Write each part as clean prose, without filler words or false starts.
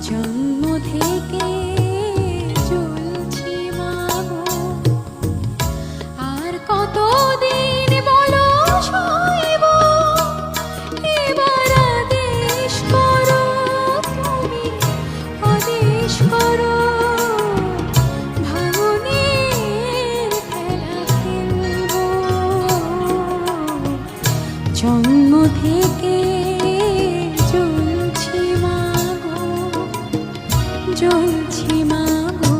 জন্ম থেকে চলছি মাগো, আর কতদিন বলো সইব, এবার আদেশ করো তুমি, আদেশ করো, ভাঙনের খেলা খেলব। জন্ম থেকে চলছি মাগো, চলছি মাগো।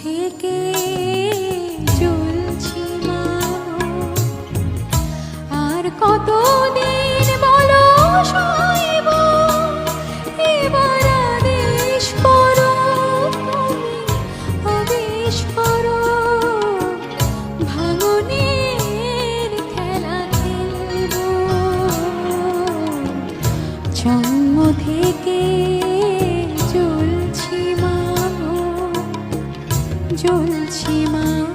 থেকে চলছি মাগো, আর কতদিন বলো সইব, এবার আদেশ করো তুমি, আদেশ করো, ভাঙনের খেলা খেলব। জন্ম থেকে চলছি মাগো, চলছি মাগো।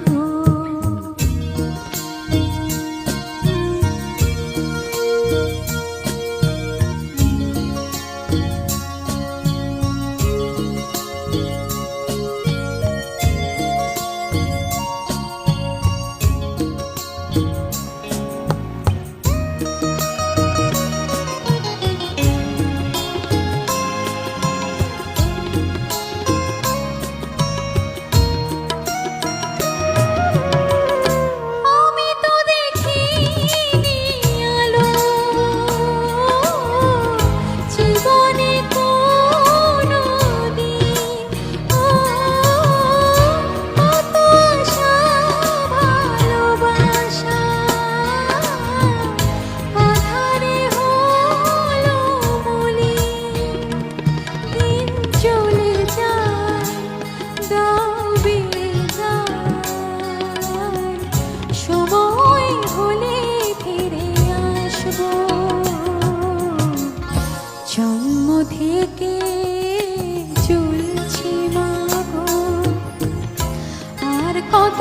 জন্ম থেকে চলছি মাগো, আর কত